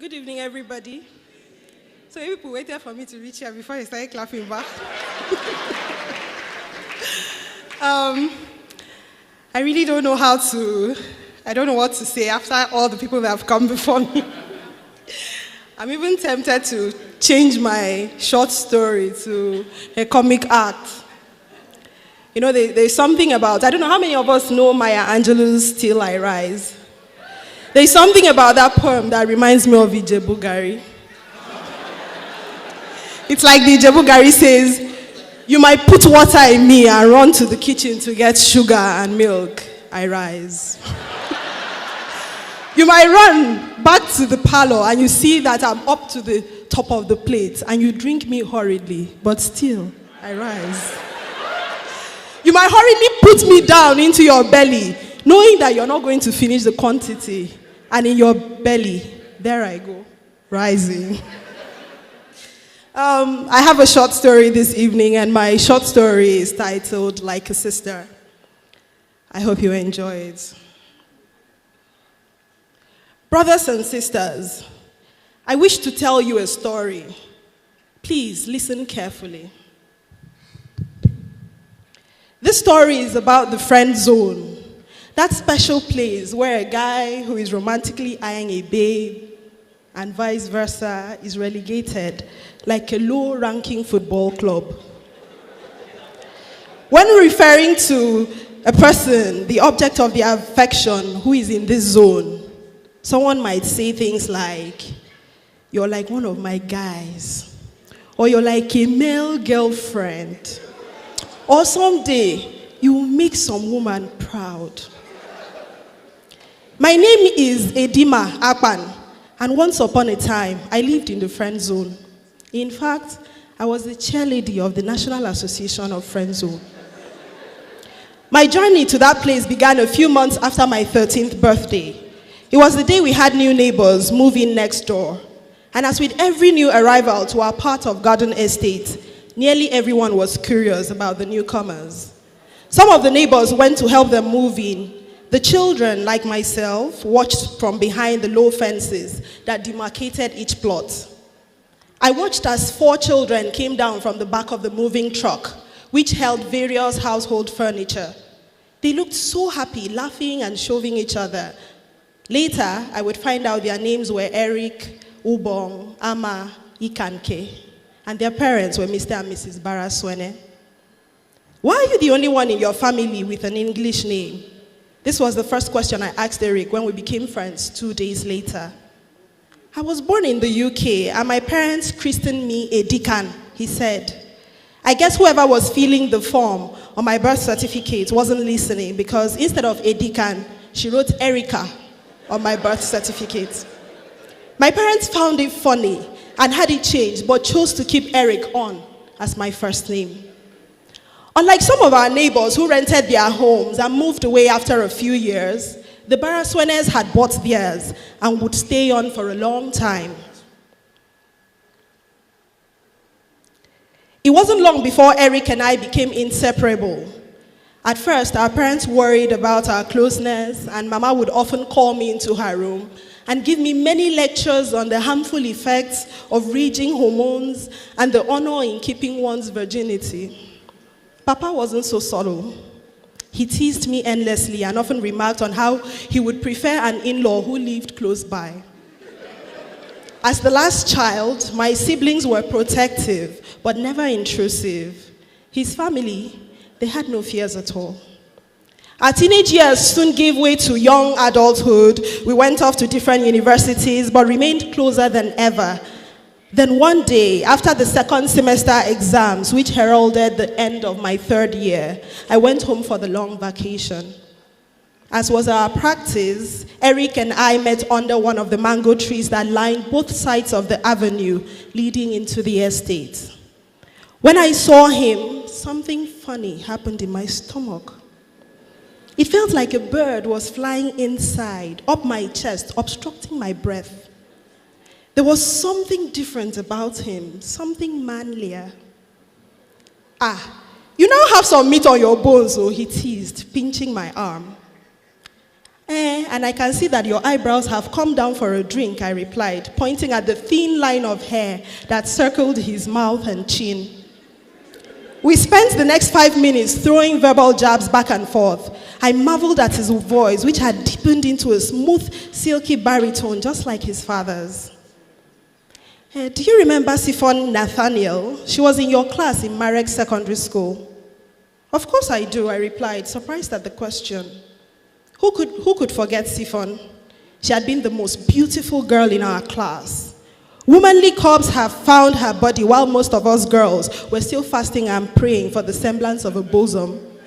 Good evening, everybody. So people waited for me to reach here before I started clapping back. I really don't know I don't know what to say after all the people that have come before me. I'm even tempted to change my short story to a comic act. You know, there's something about, I don't know how many of us know Maya Angelou's Till I Rise. There's something about that poem that reminds me of Ijebu Gari. It's like the Ijebu Gari says, you might put water in me and run to the kitchen to get sugar and milk. I rise. You might run back to the parlor and you see that I'm up to the top of the plate and you drink me hurriedly, but still, I rise. You might hurriedly put me down into your belly, knowing that you're not going to finish the quantity, and in your belly, there I go, rising. I have a short story this evening, and my short story is titled Like a Sister. I hope you enjoy it. Brothers and sisters, I wish to tell you a story. Please listen carefully. This story is about the friend zone, that special place where a guy who is romantically eyeing a babe and vice versa is relegated like a low-ranking football club. When referring to a person, the object of their affection, who is in this zone, someone might say things like, you're like one of my guys, or you're like a male girlfriend, or someday you will make some woman proud. My name is Edima Akpan, and once upon a time, I lived in the friend zone. In fact, I was the chairlady of the National Association of Friend Zone. My journey to that place began a few months after my 13th birthday. It was the day we had new neighbors move in next door. And as with every new arrival to our part of Garden Estate, nearly everyone was curious about the newcomers. Some of the neighbors went to help them move in. The children, like myself, watched from behind the low fences that demarcated each plot. I watched as 4 children came down from the back of the moving truck, which held various household furniture. They looked so happy, laughing and shoving each other. Later, I would find out their names were Eric, Ubong, Ama, Ikanke, and their parents were Mr. and Mrs. Baraswene. Why are you the only one in your family with an English name? This was the first question I asked Eric when we became friends 2 days later. I was born in the UK and my parents christened me Edikan, he said. I guess whoever was filling the form on my birth certificate wasn't listening because instead of Edikan, she wrote Erica on my birth certificate. My parents found it funny and had it changed but chose to keep Eric on as my first name. Unlike some of our neighbors who rented their homes and moved away after a few years, the Baraswenes had bought theirs and would stay on for a long time. It wasn't long before Eric and I became inseparable. At first, our parents worried about our closeness, and Mama would often call me into her room and give me many lectures on the harmful effects of raging hormones and the honor in keeping one's virginity. Papa wasn't so subtle. He teased me endlessly and often remarked on how he would prefer an in-law who lived close by. As the last child, my siblings were protective, but never intrusive. His family, they had no fears at all. Our teenage years soon gave way to young adulthood. We went off to different universities, but remained closer than ever. Then one day, after the second semester exams, which heralded the end of my 3rd year, I went home for the long vacation. As was our practice, Eric and I met under one of the mango trees that lined both sides of the avenue leading into the estate. When I saw him, something funny happened in my stomach. It felt like a bird was flying inside, up my chest, obstructing my breath. There was something different about him, something manlier. You now have some meat on your bones, so he teased, pinching my arm. And I can see that your eyebrows have come down for a drink, I replied, pointing at the thin line of hair that circled his mouth and chin. We spent the next 5 minutes throwing verbal jabs back and forth. I marveled at his voice, which had deepened into a smooth, silky baritone, just like his father's. Do you remember Siphon Nathaniel? She was in your class in Marek Secondary School. Of course I do, I replied, surprised at the question. Who could forget Siphon? She had been the most beautiful girl in our class. Womanly cubs have found her body while most of us girls were still fasting and praying for the semblance of a bosom.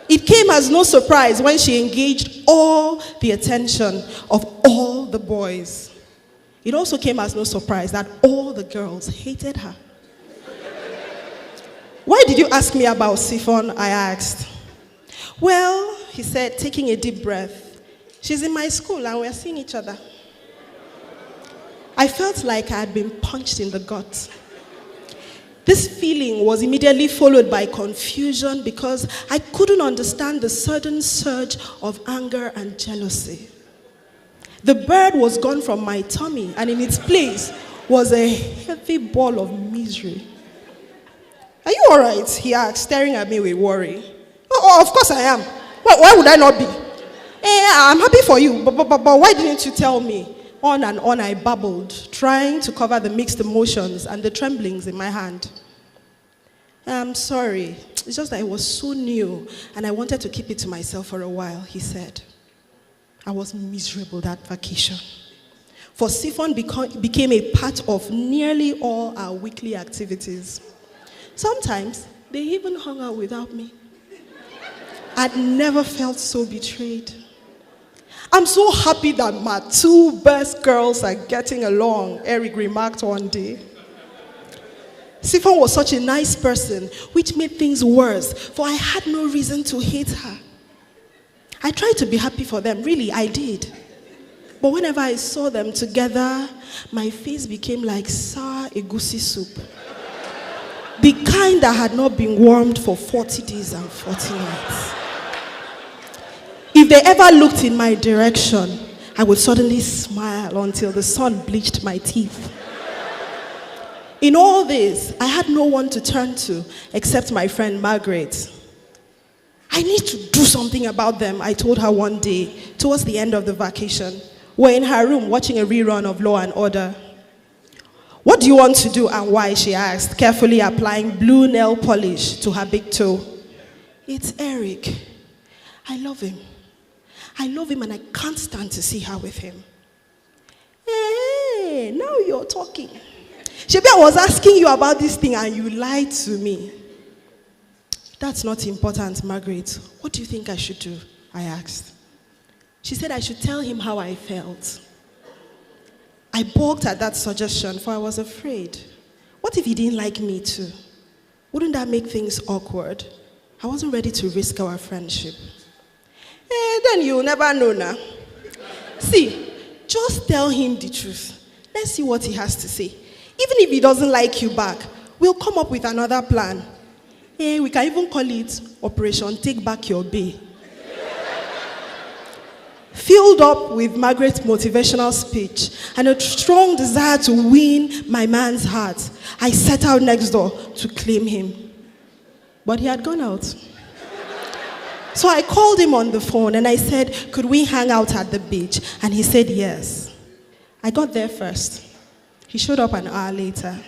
It came as no surprise when she engaged all the attention of all the boys. It also came as no surprise that all the girls hated her. Why did you ask me about Siphon? I asked. Well, he said, taking a deep breath, she's in my school and we're seeing each other. I felt like I had been punched in the gut. This feeling was immediately followed by confusion because I couldn't understand the sudden surge of anger and jealousy. The bird was gone from my tummy, and in its place was a heavy ball of misery. Are you all right? He asked, staring at me with worry. Oh, of course I am. Why would I not be? I'm happy for you, but why didn't you tell me? On and on I babbled, trying to cover the mixed emotions and the tremblings in my hand. I'm sorry. It's just that it was so new, and I wanted to keep it to myself for a while, he said. I was miserable that vacation. For Siphon became a part of nearly all our weekly activities. Sometimes, they even hung out without me. I'd never felt so betrayed. I'm so happy that my two best girls are getting along, Eric remarked one day. Siphon was such a nice person, which made things worse, for I had no reason to hate her. I tried to be happy for them, really, I did. But whenever I saw them together, my face became like sour egusi soup. The kind that had not been warmed for 40 days and 40 nights. If they ever looked in my direction, I would suddenly smile until the sun bleached my teeth. In all this, I had no one to turn to except my friend Margaret. I need to do something about them, I told her one day, towards the end of the vacation. We're in her room watching a rerun of Law and Order. What do you want to do and why, she asked, carefully applying blue nail polish to her big toe. It's Eric. I love him. I love him and I can't stand to see her with him. Hey, now you're talking. Shebi, I was asking you about this thing and you lied to me. That's not important, Margaret. What do you think I should do? I asked. She said I should tell him how I felt. I balked at that suggestion, for I was afraid. What if he didn't like me too? Wouldn't that make things awkward? I wasn't ready to risk our friendship. Then you'll never know now. See, just tell him the truth. Let's see what he has to say. Even if he doesn't like you back, we'll come up with another plan. We can even call it Operation Take Back Your Bay. Filled up with Margaret's motivational speech and a strong desire to win my man's heart, I set out next door to claim him. But he had gone out. So I called him on the phone and I said, could we hang out at the beach? And he said yes. I got there first. He showed up an hour later.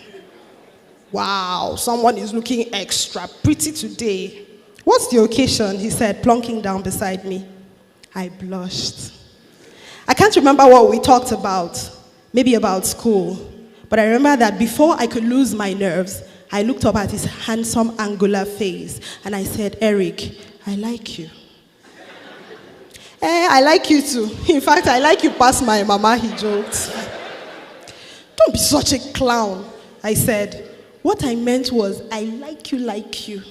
Wow, someone is looking extra pretty today. What's the occasion? He said, plunking down beside me. I blushed. I can't remember what we talked about, maybe about school. But I remember that before I could lose my nerves, I looked up at his handsome, angular face and I said, Eric, I like you. I like you too. In fact, I like you past my mama, he joked. Don't be such a clown, I said. What I meant was, I like you.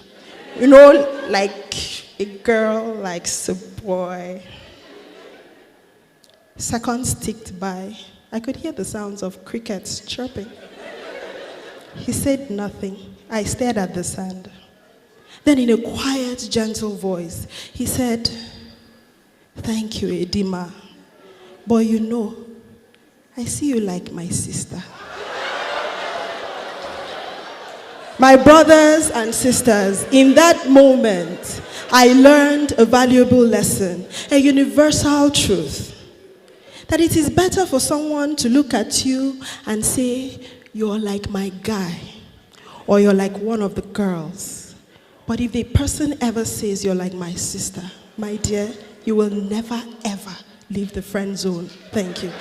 You know, like a girl likes a boy. Seconds ticked by. I could hear the sounds of crickets chirping. He said nothing. I stared at the sand. Then in a quiet, gentle voice, he said, Thank you, Edima. But you know, I see you like my sister. My brothers and sisters, in that moment, I learned a valuable lesson, a universal truth. That it is better for someone to look at you and say, you're like my guy, or you're like one of the girls. But if a person ever says you're like my sister, my dear, you will never ever leave the friend zone. Thank you.